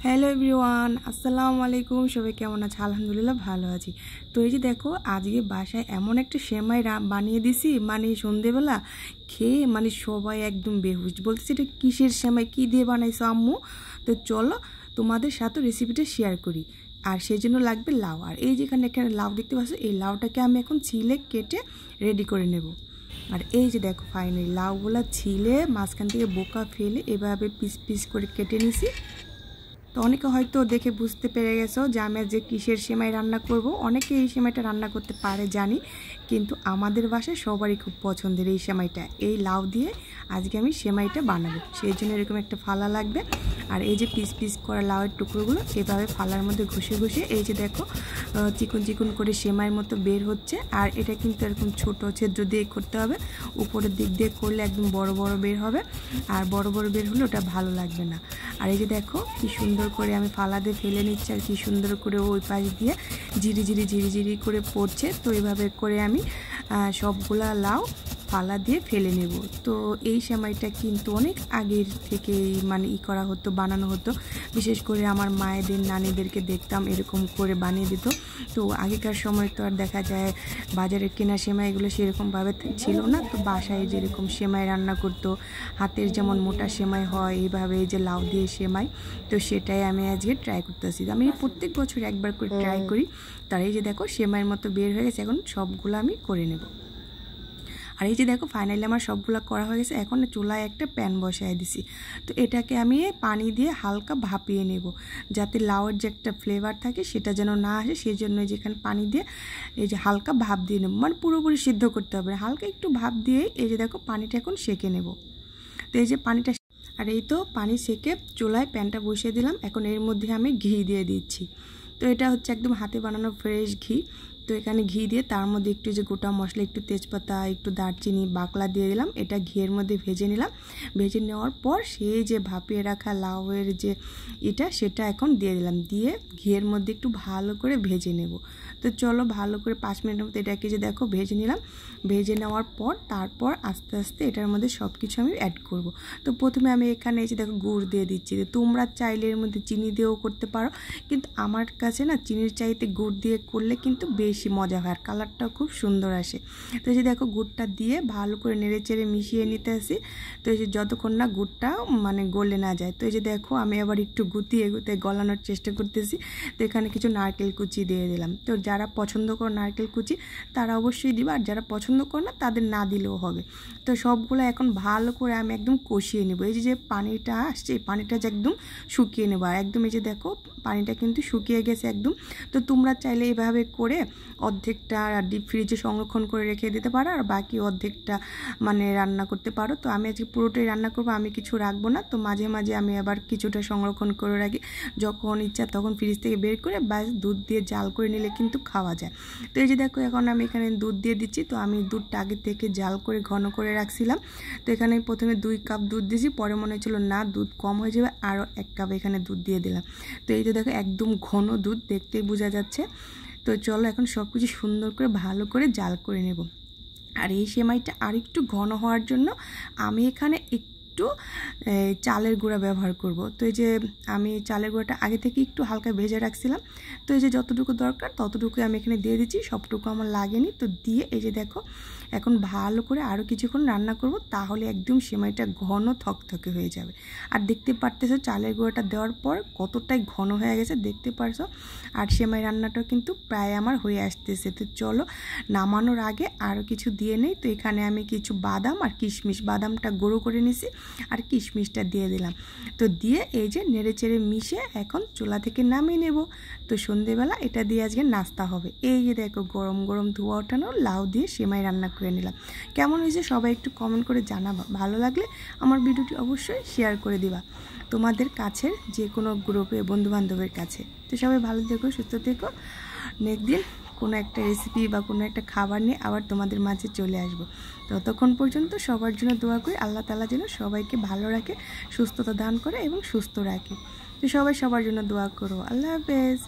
Hello everyone, আসসালামু আলাইকুম। সবাই কেমন আছে? আলহামদুলিল্লাহ ভালো আছি। তো এই যে দেখো, আজকে বাসায় এমন একটা সেমাই বানিয়ে দিছি, মানে সন্ধেবেলা খেয়ে মানে সবাই একদম বেহুশ, বলতেছে এটা কিসের সেমাই, কী দিয়ে বানাইছো আম্মু? তো চলো তোমাদের সাথে রেসিপিটা শেয়ার করি। আর সেই জন্য লাগবে লাউ। আর এই যেখানে এখানে লাউ দেখতে পাচ্ছ, এই লাউটাকে আমি এখন ছিলে কেটে রেডি করে নেব। আর এই যে দেখো, ফাইনালি লাউগুলা ছিলে মাঝখান থেকে বোকা ফেলে এভাবে পিস পিস করে কেটে নিছি। তো অনেকে হয়তো দেখে বুঝতে পেরে গেছো যে আমি যে কিসের সেমাই রান্না করব। অনেকে এই সেমাইটা রান্না করতে পারে জানি, কিন্তু আমাদের বাসায় সবারই খুব পছন্দের এই সেমাইটা। এই লাউ দিয়ে আজকে আমি সেমাইটা বানাবো, সেই জন্য এরকম একটা ফালা লাগবে। আর এই যে পিস পিস করা লাউয়ের টুকরোগুলো এভাবে ফালার মধ্যে ঘষে ঘষে এই যে দেখো চিকন চিকন করে সেমাইয়ের মতো বের হচ্ছে। আর এটা কিন্তু এরকম ছোট ছিদ্র দিয়ে করতে হবে, উপরের দিক দিয়ে করলে একদম বড় বড় বের হবে। আর বড় বড় বের হলে ওটা ভালো লাগবে না। আর এই যে দেখো কি সুন্দর করে আমি ফালা দিয়ে ফেলে নিচ্ছি, আর কি সুন্দর করে ওই পাশ দিয়ে ঝিরি ঝিরি ঝিরি ঝিরি করে পড়ছে। তো এইভাবে করে আমি সবগুলা লাউ ফালা দিয়ে ফেলে নেব। তো এই সেমাইটা কিন্তু অনেক আগের থেকে মানে করা হতো, বানানো হতো। বিশেষ করে আমার মায়েদের নানিদেরকে দেখতাম এরকম করে বানিয়ে দিত। তো আগেকার সময় তো আর দেখা যায় বাজারে কেনা সেমাইগুলো সেরকমভাবে ছিল না। তো বাসায় যেরকম সেমাই রান্না করতো, হাতের যেমন মোটা সেমাই হয়, এইভাবে এই যে লাউ দিয়ে সেমাই, তো সেটাই আমি আজকে ট্রাই করতেছি। আমি প্রত্যেক বছর একবার করে ট্রাই করি। তার এই যে দেখো সেমাইয়ের মতো বের হয়ে গেছে, এখন সবগুলো আমি করে নেব। আর এই যে দেখো ফাইনালি আমার সবগুলো করা হয়ে গেছে। এখন চুলায় একটা প্যান বসাই দিছি। তো এটাকে আমি পানি দিয়ে হালকা ভাপিয়ে নেব, যাতে লাউয়ের যে একটা ফ্লেভার থাকে সেটা যেন না আসে। সেই জন্য যেখানে পানি দিয়ে এই যে হালকা ভাপ দিয়ে নেব, মানে পুরোপুরি সিদ্ধ করতে হবে, হালকা একটু ভাপ দিয়ে এই যে দেখো পানিটা এখন সেঁকে নেব। তো এই যে পানিটা, আর এই তো পানি সেঁকে চুলায় প্যানটা বসিয়ে দিলাম। এখন এর মধ্যে আমি ঘি দিয়ে দিচ্ছি। তো এটা হচ্ছে একদম হাতে বানানো ফ্রেশ ঘি। তো এখানে ঘি দিয়ে তার মধ্যে একটু যে গোটা মশলা, একটু তেজপাতা, একটু দারচিনি, বাকলা দিয়ে দিলাম। এটা ঘিয়ের মধ্যে ভেজে নিলাম। ভেজে নেওয়ার পর সেই যে ভাপিয়ে রাখা লাউয়ের যে সেটা এখন দিয়ে দিলাম। দিয়ে ঘিয়ের মধ্যে একটু ভালো করে ভেজে নেব। তো চলো ভালো করে 5 মিনিটের মধ্যে এটাকে যে দেখো ভেজে নিলাম। ভেজে নেওয়ার পর তারপর আস্তে আস্তে এটার মধ্যে সব কিছু আমি অ্যাড করব। তো প্রথমে আমি এখানে এই যে দেখো গুড় দিয়ে দিচ্ছি। তোমরা চাইলে এর মধ্যে চিনি দিয়েও করতে পারো, কিন্তু আমার কাছে না চিনির চাইতে গুড় দিয়ে করলে কিন্তু বেশি মজা হয়, আর কালারটাও খুব সুন্দর আসে। তো এই যে দেখো গুড়টা দিয়ে ভালো করে নেড়ে চেড়ে মিশিয়ে নিতে আসি। তো এই যে যতক্ষণ না গুড়টা মানে গলে না যায়। তো এই যে দেখো আমি আবার একটু গুতিয়ে গুতিয়ে গলানোর চেষ্টা করতেছি। তো এখানে কিছু নারকেল কুচি দিয়ে দিলাম। তো যারা পছন্দ করো নারকেল কুচি তারা অবশ্যই দিবা, আর যারা পছন্দ করো না তাদের না দিলেও হবে। তো সবগুলো এখন ভালো করে আমি একদম কষিয়ে নেব। এই যে পানিটা আসছে, এই পানিটা যে একদম শুকিয়ে নেব। আর একদম এই যে দেখো পানিটা কিন্তু শুকিয়ে গেছে একদম। তো তোমরা চাইলে এইভাবে করে অর্ধেকটা ডিপ ফ্রিজে সংরক্ষণ করে রেখে দিতে পারো, আর বাকি অর্ধেকটা মানে রান্না করতে পারো। তো আমি আজকে পুরোটাই রান্না করবো, আমি কিছু রাখবো না। তো মাঝে মাঝে আমি আবার কিছুটা সংরক্ষণ করে রাখি, যখন ইচ্ছা তখন ফ্রিজ থেকে বের করে বাস দুধ দিয়ে জাল করে নিলে কিন্তু খাওয়া যায়। তো এই যে দেখো এখন আমি এখানে দুধ দিয়ে দিচ্ছি। তো আমি দুধটা আগে থেকে জাল করে ঘন করে রাখছিলাম। তো এখানে প্রথমে 2 কাপ দুধ দিয়েছি, পরে মনে হচ্ছিলো না দুধ কম হয়ে যাবে, আরও 1 কাপ এখানে দুধ দিয়ে দিলাম। তো এই যে দেখো একদম ঘন দুধ, দেখতেই বোঝা যাচ্ছে। তো চলো এখন সব কিছু সুন্দর করে ভালো করে জাল করে নেব। আর এই সেমাইটা আর একটু ঘন হওয়ার জন্য আমি এখানে একটু চালের গুঁড়া ব্যবহার করব। তো এই যে আমি চালের গুঁড়াটা আগে থেকে একটু হালকা ভেজে রাখছিলাম। তো এই যে যতটুকু দরকার ততটুকু আমি এখানে দিয়ে দিচ্ছি, সবটুকু আমার লাগেনি। তো দিয়ে এই যে দেখো এখন ভালো করে আরও কিছুক্ষণ রান্না করব, তাহলে একদম সেমাইটা ঘন থকথকে হয়ে যাবে। আর দেখতে পারতেছো চালের গুঁড়াটা দেওয়ার পর কতটাই ঘন হয়ে গেছে, দেখতে পারছো। আর সেমাই রান্নাটাও কিন্তু প্রায় আমার হয়ে আসতেছে। তো চলো নামানোর আগে আরও কিছু দিয়ে নেই। তো এখানে আমি কিছু বাদাম আর কিশমিশ, বাদামটা গুঁড়ো করে নিছি আর কিশমিশটা দিয়ে দিলাম। তো দিয়ে এই যে নেড়ে চেড়ে মিশে এখন চুলা থেকে নামিয়ে নেব। তো সন্ধেবেলা এটা দিয়ে আজকে নাস্তা হবে। এই যে দেখো গরম গরম ধোয়া ওঠানো লাউ দিয়ে সেমাই রান্না করে নিলাম। কেমন হয়েছে সবাই একটু কমেন্ট করে জানাবা। ভালো লাগলে আমার ভিডিওটি অবশ্যই শেয়ার করে দিবা তোমাদের কাছের যে কোনো গ্রুপে, বন্ধুবান্ধবের কাছে। তো সবাই ভালো থেকো, সুস্থ থেকো। নেক্সট দিন কোনো একটা রেসিপি বা কোনো একটা খাবার নিয়ে আবার তোমাদের মাঝে চলে আসবো। ততক্ষণ পর্যন্ত সবার জন্য দোয়া করি, আল্লাহ তাআলা যেন সবাইকে ভালো রাখে, সুস্থতা দান করে এবং সুস্থ রাখে। তো সবাই সবার জন্য দোয়া করো। আল্লাহ হাফেজ।